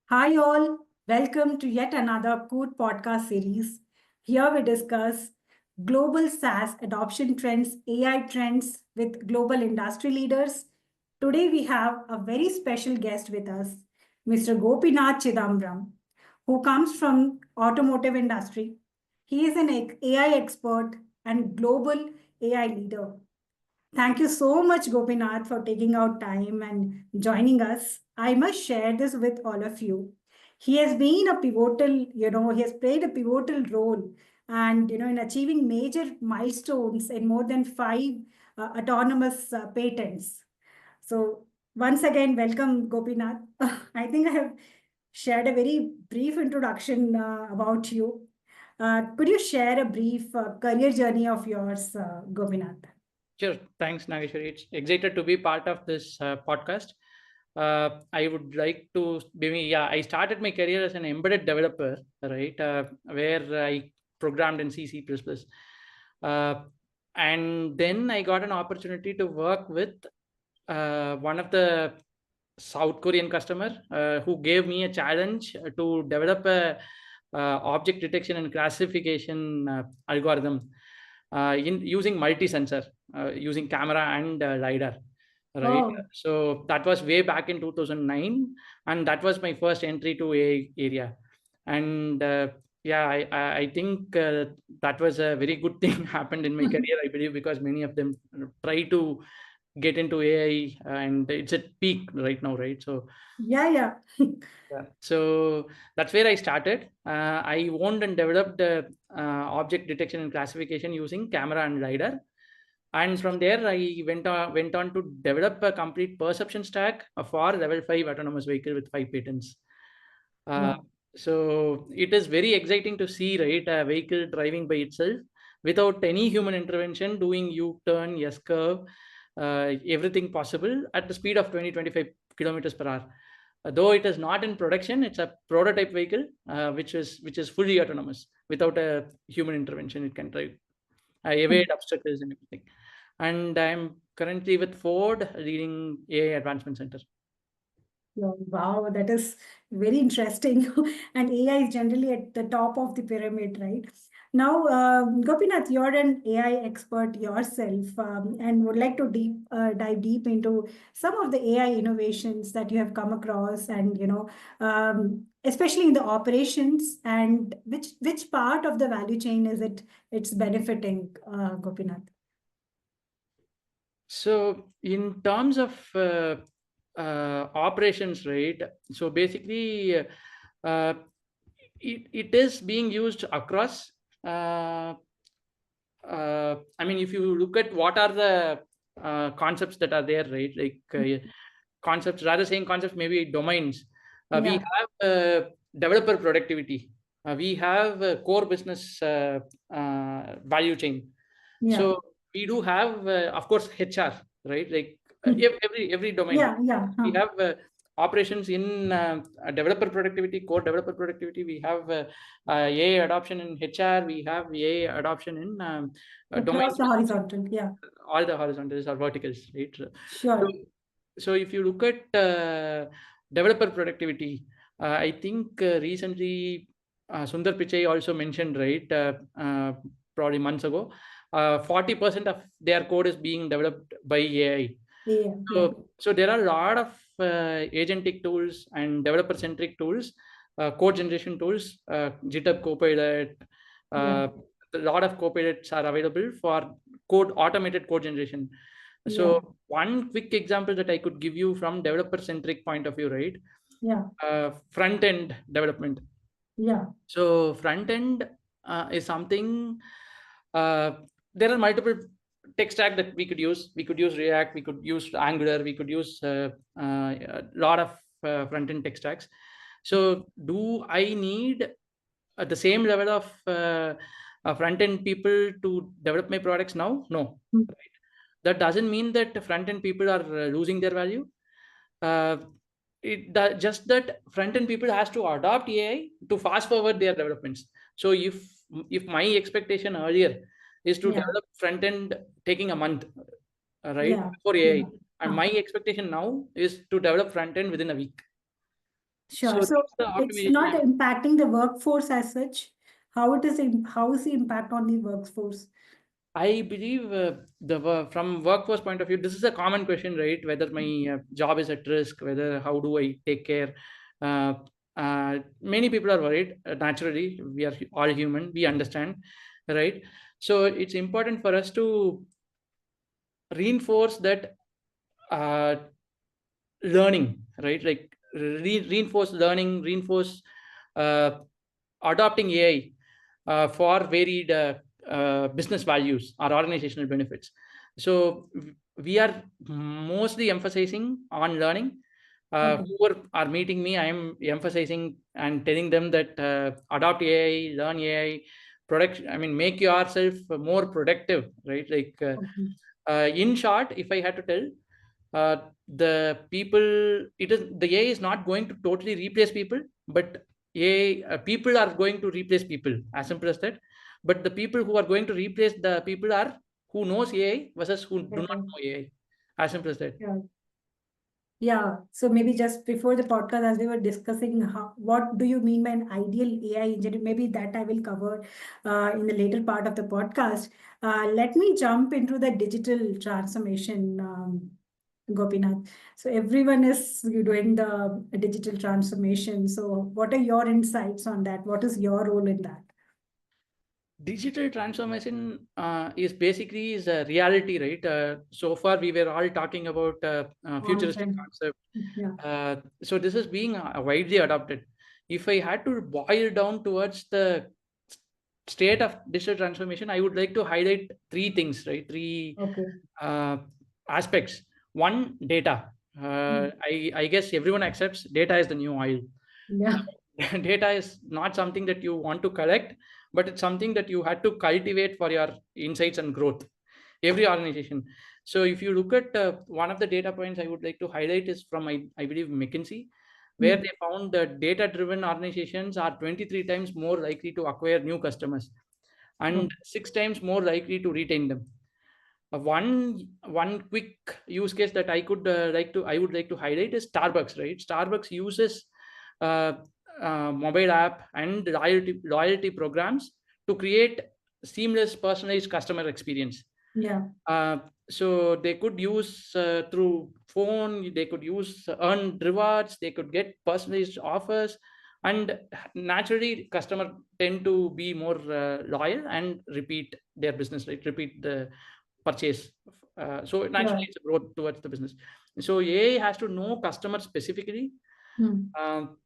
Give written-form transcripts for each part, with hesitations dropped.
Hi, all. Welcome to yet another Code podcast series. Here we discuss global SaaS adoption trends, AI trends with global industry leaders. Today we have a very special guest with us, Mr. Gopinath Chidambram, who comes from automotive industry. He is an AI expert and global AI leader. Thank you so much, Gopinath, for taking out time and joining us. I must share this with all of you. He has been a pivotal, he has played a pivotal role and, in achieving major milestones in more than five autonomous patents. So, once again, welcome, Gopinath. I think I have shared a very brief introduction about you. Could you share a brief career journey of yours, Gopinath? Sure. Thanks, Nageshwari. It's excited to be part of this podcast. I would like to I started my career as an embedded developer, right, where I programmed in C, C++. Uh, and then I got an opportunity to work with one of the South Korean customer who gave me a challenge to develop a object detection and classification algorithm in using multi-sensor, using camera and lidar, right? Oh, So that was way back in 2009, and that was my first entry to a area. And I think that was a very good thing happened in my career, I believe, because many of them try to get into AI, and it's at peak right now, right? So yeah, yeah. yeah. So that's where I started. I owned and developed object detection and classification using camera and lidar. And from there, I went on to develop a complete perception stack for level 5 autonomous vehicle with 5 patents. Uh, Wow. so it is very exciting to see, right, a vehicle driving by itself without any human intervention, doing U-turn, S-curve, everything possible at the speed of 20-25 kilometers per hour. Though it is not in production, it's a prototype vehicle, which is fully autonomous without a human intervention. It can drive, evade obstacles and everything. And I'm currently with Ford, leading AI Advancement Center. Yeah, wow, that is very interesting. And AI is generally at the top of the pyramid, right? Now, Gopinath, you're an AI expert yourself, and would like to dive deep into some of the AI innovations that you have come across, and especially in the operations, and which part of the value chain is it's benefiting, Gopinath? So in terms of operations, right? So basically, uh, it is being used across. Uh, I mean, if you look at what are the concepts that are there, right? Like concepts, rather saying concepts, maybe domains. We Yeah, have developer productivity. We have core business value chain. yeah, So we do have, of course, HR, right? Like every domain. yeah, yeah. We Huh. have operations in developer productivity, core developer productivity. We have AI adoption in HR. We have AI adoption in domain Across the specific, horizontal, yeah, all the horizontals or verticals, right? So, sure. so if you look at developer productivity, I think recently Sundar Pichai also mentioned, right, probably months ago, 40% of their code is being developed by AI. Yeah, yeah, So there are a lot of agentic tools and developer-centric tools, code generation tools, GitHub Copilot. yeah, Uh, a lot of copilots are available for automated code generation. yeah, So one quick example that I could give you from developer-centric point of view, right? yeah, Front-end development. yeah, So front end is something. Uh, there are multiple tech stack that we could use. We could use React. We could use Angular. We could use a lot of front end tech stacks. So do I need the same level of front end people to develop my products now? No. mm, Right? That doesn't mean that front end people are losing their value. Uh, just that front end people has to adopt AI to fast forward their developments. So if my expectation earlier is to yeah, develop front end taking a month, right, yeah, before AI, yeah. and Huh. my expectation now is to develop front end within a week. Sure. So So that's the it's optimization. not impacting the workforce as such. How is the impact on the workforce? I believe from workforce point of view, this is a common question, right? Whether my job is at risk, whether how do I take care? Uh, Many people are worried. Naturally, we are all human. We understand, right? So it's important for us to reinforce that uh, learning, right? Like reinforce learning, reinforce uh, adopting AI for varied business values or organizational benefits. So we are mostly emphasizing on learning. Okay. Who are meeting me, I am emphasizing and telling them that adopt AI, learn AI, product. I mean, make yourself more productive, right? Like Okay. in short, if I had to tell, the people, it is the AI is not going to totally replace people, but AI, people are going to replace people, as simple as that. But the people who are going to replace the people are who knows AI versus who do not Okay. know AI, as simple as that. Yeah. Yeah. So maybe just before the podcast, as we were discussing, what do you mean by an ideal AI engineer? Maybe that I will cover in the later part of the podcast. Let me jump into the digital transformation, Gopinath. So everyone is doing the digital transformation. So what are your insights on that? What is your role in that? Digital transformation is a reality, right? So far we were all talking about On futuristic trend. concept. Yeah. So this is being widely adopted. If I had to boil down towards the state of digital transformation, I would like to highlight three things, right? Three Okay. uh, aspects. One, data. Mm. I guess everyone accepts data is the new oil. Yeah. Data is not something that you want to collect, but it's something that you had to cultivate for your insights and growth. Every organization. So if you look at one of the data points I would like to highlight is from I believe McKinsey, where Mm. they found that data driven organizations are 23 times more likely to acquire new customers and Okay. 6 times more likely to retain them. One quick use case that I would like to highlight is Starbucks. Right, Starbucks uses uh, mobile app and loyalty programs to create seamless, personalized customer experience. Yeah. Uh, so they could use through phone, they could use earn rewards, they could get personalized offers, and naturally, customer tend to be more loyal and repeat their business, right? Repeat the purchase. So naturally, Yeah. it's a growth towards the business. So AI has to know customer specifically. Mm. Um,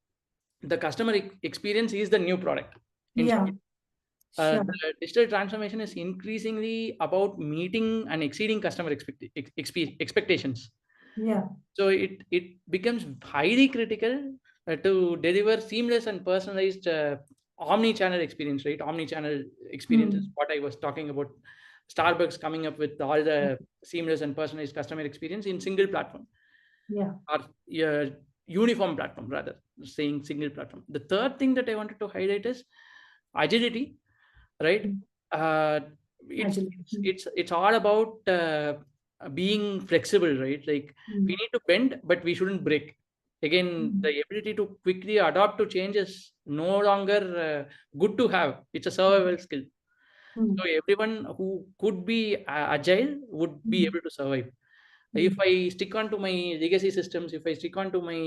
the customer experience is the new product. In short, Yeah. Sure. the digital transformation is increasingly about meeting and exceeding customer expectations. Yeah. So it becomes highly critical to deliver seamless and personalized omni-channel experience, right? Omni-channel experience is Mm. what I was talking about. Starbucks coming up with all the seamless and personalized customer experience in single platform Yeah. or uniform platform, rather saying single platform. The third thing that I wanted to highlight is agility, right? Mm. uh, it's Agile. Mm. it's all about being flexible, right? Like we Mm. need to bend but we shouldn't break. Again, Mm. the ability to quickly adapt to change is no longer good to have. It's a survival skill. Mm. So everyone who could be agile would be Mm. able to survive. If Mm. I stick on to my legacy systems, if I stick on to my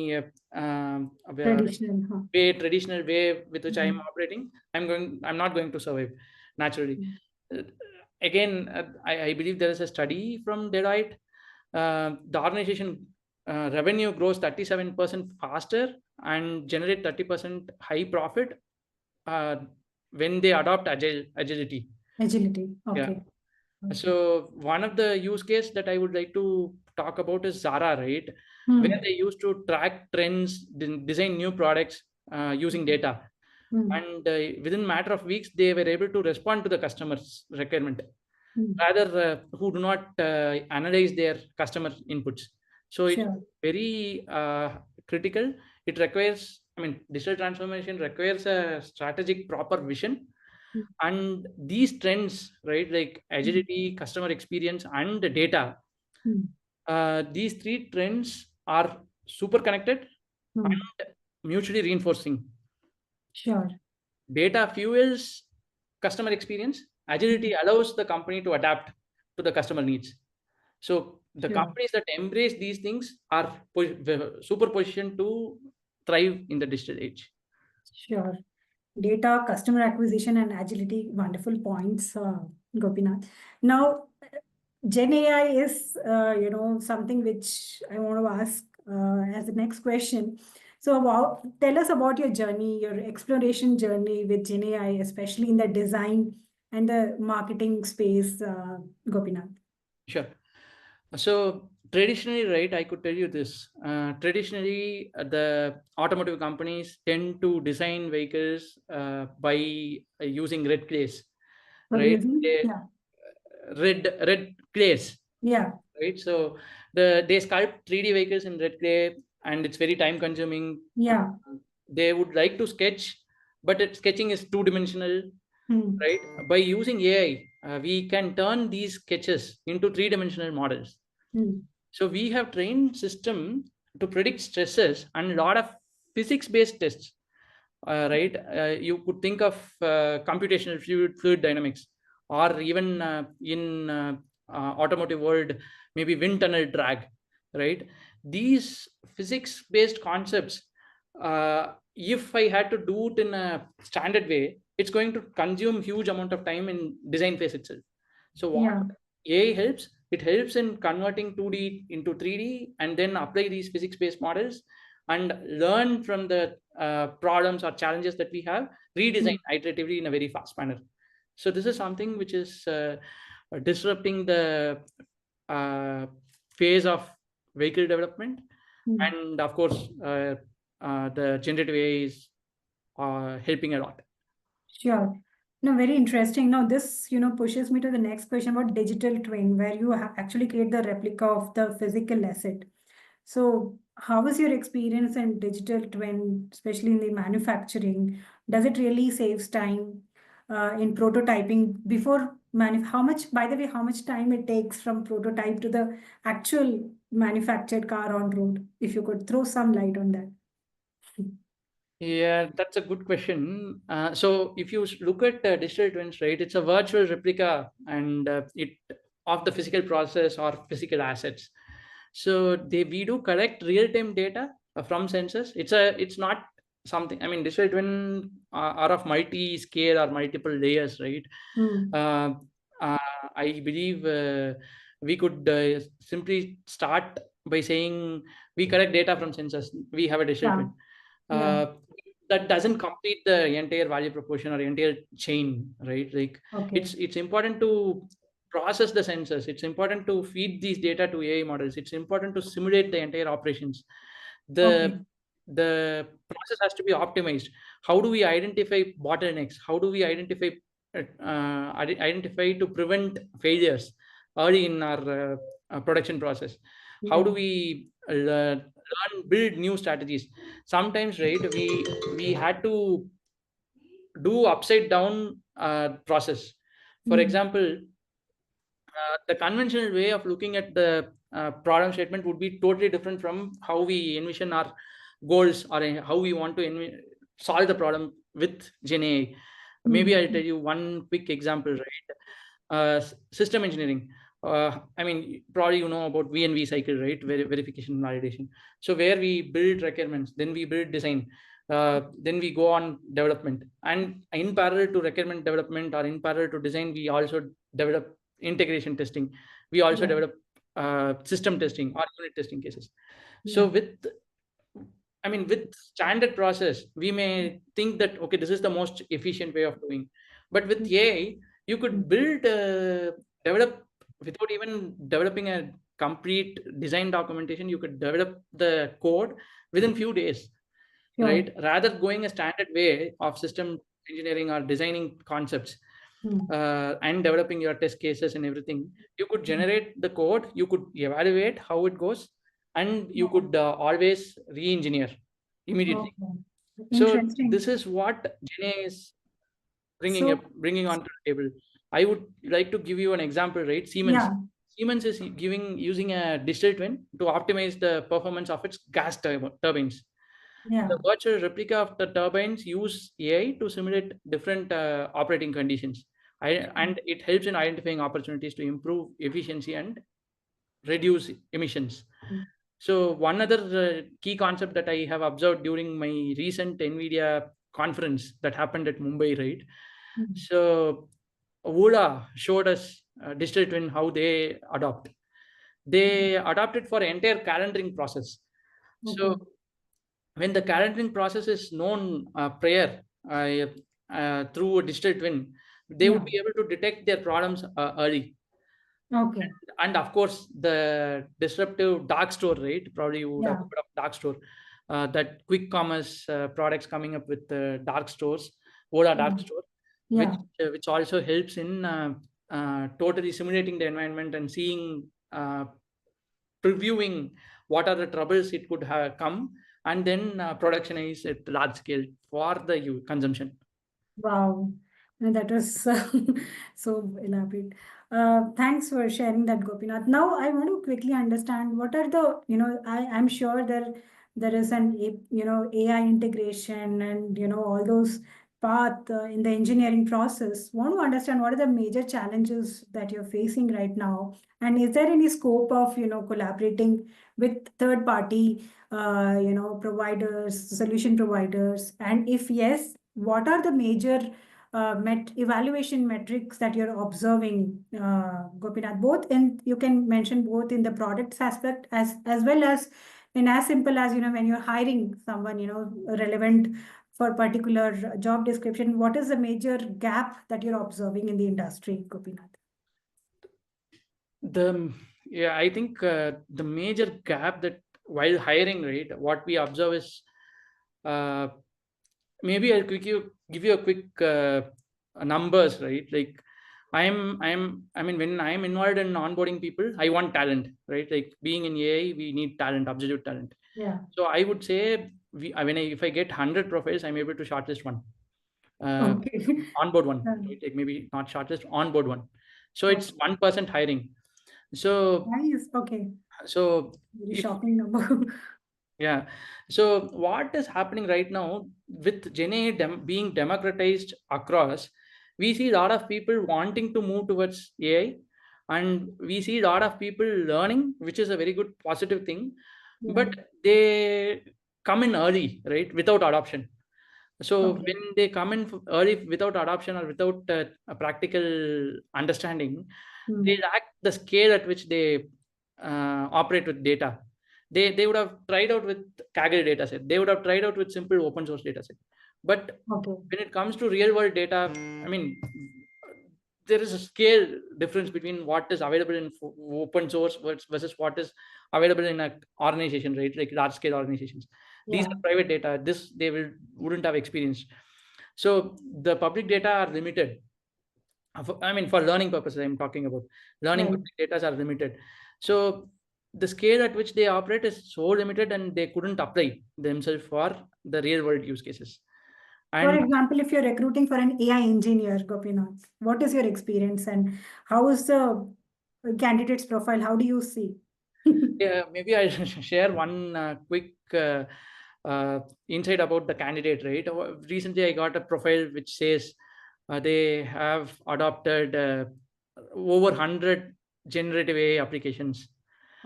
Traditional, huh? traditional way with which I am Mm. operating, I'm not going to survive naturally. Mm. Uh, Again, I believe there is a study from Deloitte. The organization revenue grows 37% faster and generate 30% high profit uh, when they adopt agility. Agility. Yeah. Okay. Okay. So one of the use case that I would like to talk about is Zara, right? Where Mm. they used to track trends, design new products using data, Mm. and within matter of weeks they were able to respond to the customer's requirement, Mm. rather who do not analyze their customer inputs. So it's Sure. very critical. It requires, I mean, digital transformation requires a strategic proper vision, Mm. and these trends, right, like Mm. agility, customer experience, and the data, Mm. these three trends are super connected, Mm. mutually reinforcing. Sure. Data fuels customer experience. Agility allows the company to adapt to the customer needs. So the Sure. companies that embrace these things are super positioned to thrive in the digital age. Sure. Data, customer acquisition, and agility, wonderful points, Gopinath. Now, Gen AI is, something which I want to ask as the next question. So, tell us about your journey, your exploration journey with Gen AI, especially in the design and the marketing space, Gopinath. Sure. So traditionally, right, I could tell you this. Traditionally, the automotive companies tend to design vehicles by using red clays, right? Using? They, Yeah. red clays, Yeah. right? So they sculpt 3D vehicles in red clay, and it's very time consuming. Yeah. They would like to sketch, but sketching is two-dimensional, Hmm. right? By using AI, we can turn these sketches into three-dimensional models. Hmm. So we have trained system to predict stresses and a lot of physics-based tests, right? You could think of computational fluid dynamics, or even in automotive world, maybe wind tunnel drag, right? These physics-based concepts, if I had to do it in a standard way, it's going to consume huge amount of time in design phase itself. So what Yeah. AI helps, it helps in converting 2D into 3D and then apply these physics-based models and learn from the problems or challenges that we have, redesign Hmm. iteratively in a very fast manner. So this is something which is disrupting the uh, phase of vehicle development, Hmm. and of course, the generative AI is helping a lot. Sure. No, very interesting. Now, this, pushes me to the next question about digital twin, where you actually create the replica of the physical asset. So, how is your experience in digital twin, especially in the manufacturing? Does it really saves time in prototyping before how much, by the way, how much time it takes from prototype to the actual manufactured car on road? If you could throw some light on that. Yeah, that's a good question. So if you look at digital twins, right, it's a virtual replica and it of the physical process or physical assets. So we do collect real-time data from sensors. It's not something. I mean, digital twin are of multi-scale or multiple layers, right? Hmm. Uh, uh, I believe we could simply start by saying we collect data from sensors. We have a digital Yeah. twin. Yeah. Uh, that doesn't complete the entire value proposition or entire chain, right? Like Okay. it's important to process the sensors. It's important to feed these data to AI models. It's important to simulate the entire operations. Okay. The process has to be optimized. How do we identify bottlenecks? How do we identify to prevent failures early in our production process? How do Yeah. we learn build new strategies? Sometimes, right, we had to do upside down process. For Hmm. example, the conventional way of looking at the problem statement would be totally different from how we envision our goals or how we want to solve the problem with Gen AI. Maybe I'll Hmm. tell you one quick example, right? System engineering. I mean, probably you know about V&V cycle, right? Verification and validation. So where we build requirements, then we build design, then we go on development, and in parallel to requirement development or in parallel to design, we also develop integration testing. We also Yeah. develop system testing or unit testing cases. So Yeah. with standard process, we may think that okay, this is the most efficient way of doing. But with AI, you could Hmm. develop without even developing a complete design documentation. You could develop the code within few days, Sure. right? Rather going a standard way of system engineering or designing concepts Hmm. and developing your test cases and everything, you could Hmm. generate the code, you could evaluate how it goes, and you Oh, could always re-engineer immediately. okay. So Interesting. this is what Gen A is So, bringing onto the table. I would like to give you an example, right? Siemens. yeah. Siemens is using a digital twin to optimize the performance of its gas turbines. Yeah. The virtual replica of the turbines use AI to simulate different operating conditions. And it helps in identifying opportunities to improve efficiency and reduce emissions. Mm. So one other key concept that I have observed during my recent NVIDIA conference that happened at Mumbai, right? Mm. So Ola showed us digital twin how they adopt. They adopted for entire calendaring process. So Okay. when the calendaring process is known prior through a digital twin, they would Yeah. be able to detect their problems early. Okay. And of course, the disruptive dark store, right? Probably you would have Yeah. heard of dark store, that quick commerce products coming up with dark stores, Ola Yeah. dark store, Yeah. which also helps in totally simulating the environment and seeing, previewing what are the troubles it could have come, and then productionize at large scale for the consumption. Wow. And that was so elaborate. Thanks for sharing that, Gopinath. Now, I want to quickly understand what are the, I'm sure there is AI integration and, all those path in the engineering process. Want to understand what are the major challenges that you're facing right now? And is there any scope of, collaborating with third party, providers, solution providers? And if yes, what are the major evaluation metrics that you're observing, Gopinath? Both in you can mention both in the products aspect as well as in as simple as when you're hiring someone relevant for particular job description. What is the major gap that you're observing in the industry, Gopinath? The Yeah, I think the major gap that while hiring, right, what we observe is, uh, maybe I'll give you a quick numbers, right? Like I mean, when I'm involved in onboarding people, I want talent, right? Like being in AI, we need talent, absolute talent. Yeah. So I would say if I get 100 profiles, I'm able to shortlist one, uh, Okay. onboard one, Um, right? Like maybe not shortlist, onboard one. So it's okay. 1% hiring. So Nice. Okay. so Very if shocking number. Yeah. So what is happening right now with Gen AI being democratized across, we see a lot of people wanting to move towards AI, and we see a lot of people learning, which is a very good positive thing. Yeah. But they come in early, right, without adoption. So Okay. when they come in early without adoption or without a practical understanding, they Hmm. lack the scale at which they operate with data. They would have tried out with Kaggle data set. They would have tried out with simple open source data set. But Okay. when it comes to real world data, I mean, there is a scale difference between what is available in open source versus what is available in a organization, right? Like large scale organizations. These Yeah. are private data. This they wouldn't have experienced. So the public data are limited. I mean, for learning purposes, I'm talking about learning Right. public data are limited. So the scale at which they operate is so limited, and they couldn't apply themselves for the real world use cases. For And example, if you're recruiting for an AI engineer, Gopinath, what is your experience and how is the candidate's profile? How do you see? yeah, maybe I share one quick insight about the candidate. Right, recently I got a profile which says they have adopted over 100 generative AI applications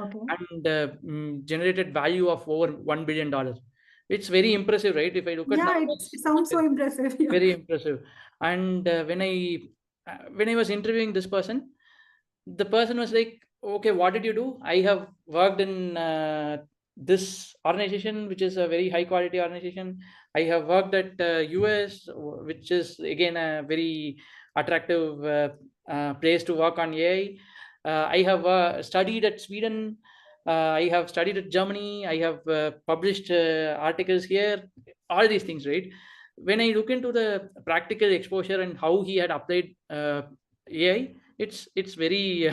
Okay. and generated value of over $1 billion. It's very impressive, right? If I look at Yeah, numbers, it sounds so it's impressive. Yeah. very impressive. And when I was interviewing this person, the person was like, okay, what did you do? I have worked in this organization, which is a very high quality organization. I have worked at US, which is again a very attractive place to work on AI. I have studied at Sweden. I have studied at Germany. I have published articles here. All these things, right? When I look into the practical exposure and how he had applied AI, it's very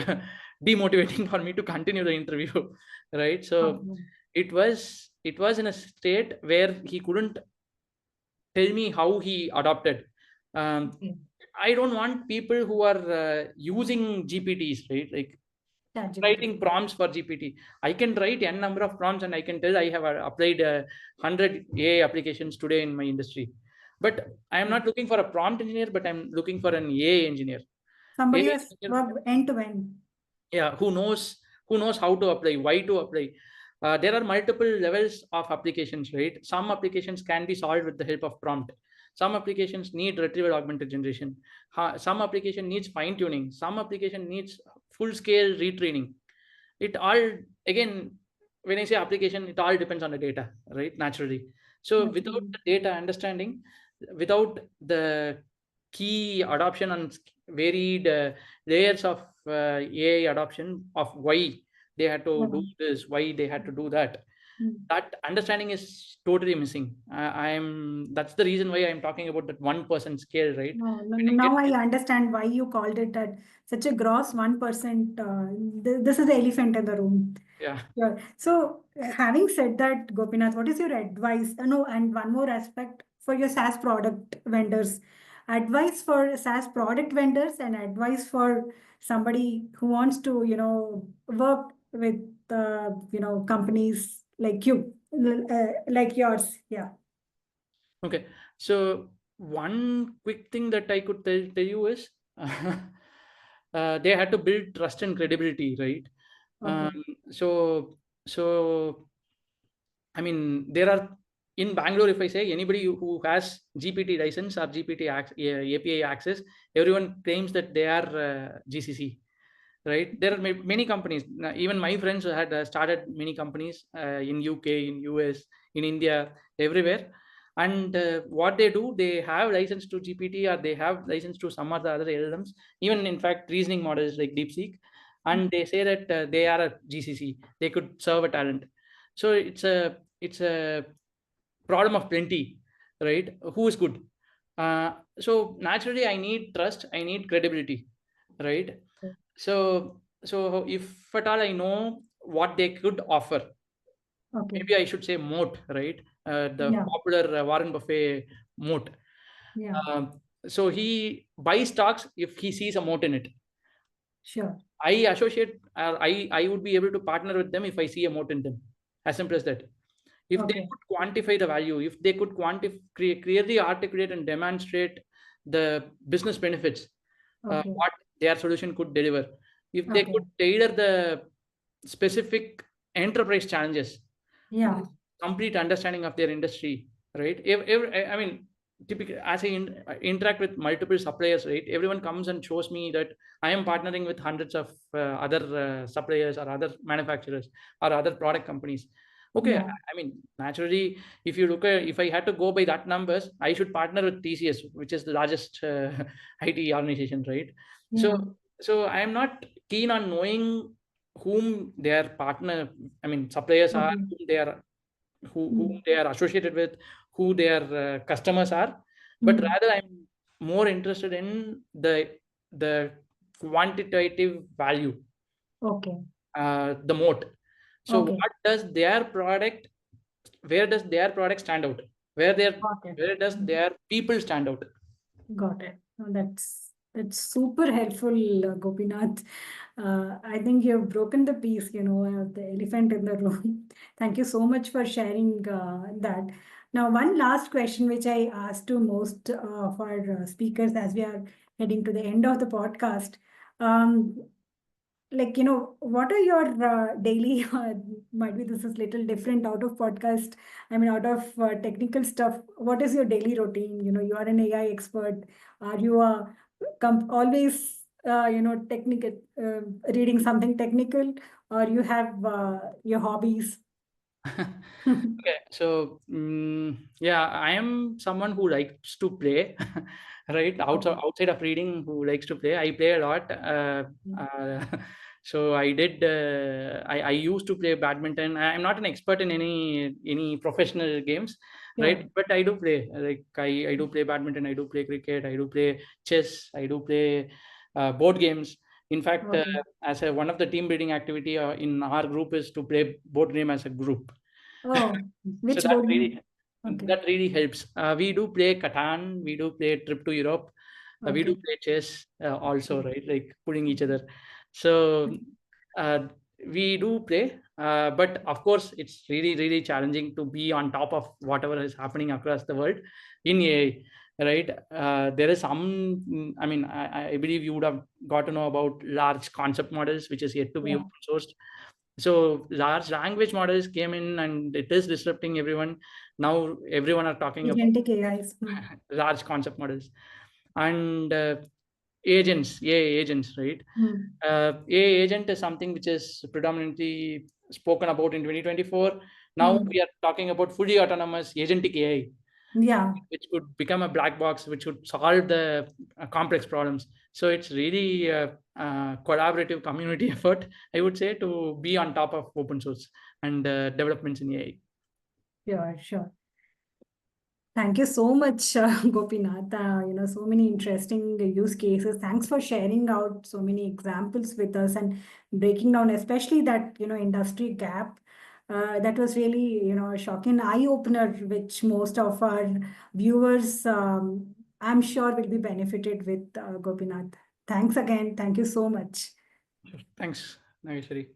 demotivating for me to continue the interview, right? So Okay. it was in a state where he couldn't tell me how he adopted. um, Okay. I don't want people who are using GPTs, right? Like ChatGPT. writing prompts for GPT. I can write n number of prompts and I can tell I have applied 100 AI applications today in my industry. But I am not looking for a prompt engineer, but I'm looking for an AI engineer. Somebody AI who has engineer, worked end to end. yeah, who knows how to apply, why to apply. There are multiple levels of applications, right? Some applications can be solved with the help of prompt. Some applications need retrieval augmented generation. Some application needs fine tuning. Some application needs full scale retraining. It all, again, when I say application, it all depends on the data, right? Naturally. So without Naturally. the data understanding, without the key adoption and varied layers of AI adoption of why they had to Yeah. do this, why they had to do that, Mm. that understanding is totally missing. That's the reason why I'm talking about that 1% scale, right? No, When I get, now I understand why you called it at such a gross 1%. This is the elephant in the room. yeah. Sure. So, having said that, Gopinath, what is your advice? No, and one more aspect for your SaaS product vendors. Advice for SaaS product vendors and advice for somebody who wants to, work with, companies like you, like yours. Yeah. Okay. So one quick thing that I could tell you is they had to build trust and credibility, right? Okay. So so I mean, there are in Bangalore, if I say anybody who has GPT license or API access, everyone claims that they are GCC, right? There are many companies. Even my friends had started many companies in UK, in US, in India, everywhere. And what they do, they have license to GPT or they have license to some of the other LLMs, even in fact reasoning models like DeepSeek, and they say that they are a GCC. They could serve a talent. So it's a problem of plenty, right? Who is good? So naturally, I need trust. I need credibility, right? So if at all I know what they could offer, Okay. maybe I should say moat, right? The Yeah. popular Warren Buffett moat. Yeah. So he buys stocks if he sees a moat in it. Sure. I associate, I would be able to partner with them if I see a moat in them. As simple as that. If they Okay. could quantify the value, if they could clearly articulate and demonstrate the business benefits, Okay. what their solution could deliver, if they Okay. could tailor the specific enterprise challenges Yeah. to complete understanding of their industry, right? I mean, typically, as I interact with multiple suppliers, right, everyone comes and shows me that I am partnering with hundreds of other suppliers or other manufacturers or other product companies. Okay, Yeah. I mean, naturally, if you look at, if I had to go by that numbers, I should partner with TCS, which is the largest IT organization, right? So, Yeah. so I am not keen on knowing whom their partner, I mean, suppliers are, Okay. whom Mm. they are associated with, who their customers are, but Mm. rather I'm more interested in the quantitative value, Okay. the moat. So Okay. what does their product, where does their product stand out? Got it. Where does Mm. their people stand out? Got it. No, that's super helpful, Gopinath. I think you've broken the piece, the elephant in the room. Thank you so much for sharing that. Now, one last question, which I asked to most of our speakers as we are heading to the end of the podcast. Um, what are your daily might be this is little different out of podcast, I mean out of technical stuff. What is your daily routine? You are an AI expert. Are you always technical, reading something technical, or you have your hobbies? Okay, so yeah, I am someone who likes to play, right? Okay. Outside of reading, who likes to play. I play a lot. So I did. I used to play badminton. I'm not an expert in any professional games, right? Sure. But I do play. Like I do play badminton. I do play cricket. I do play chess. I do play board games. In fact, Okay. as one of the team building activity in our group is to play board game as a group. Oh, So which board game? Okay. that really helps. We do play Catan, we do play Trip to Europe, we do Okay. play chess also, right? Like pulling each other. So uh, we do play, but of course, it's really challenging to be on top of whatever is happening across the world in AI, right? There is some, I mean, I believe you would have got to know about large concept models, which is yet to be Yeah. open sourced. So large language models came in and it is disrupting everyone. Now everyone are talking about Agentic AIs. large concept models and agents, AI agents, right? Hmm. AI agent is something which is predominantly spoken about in 2024. Now Hmm. we are talking about fully autonomous agentic AI, Yeah. which could become a black box, which would solve the complex problems. So it's really a collaborative community effort, I would say, to be on top of open source and developments in AI. Sure, sure. Thank you so much, Gopinath. So many interesting use cases. Thanks for sharing out so many examples with us and breaking down, especially that, industry gap. That was really, a shocking eye opener, which most of our viewers, I'm sure, will be benefited with, Gopinath. Thanks again. Thank you so much. Thanks, Nageshwari.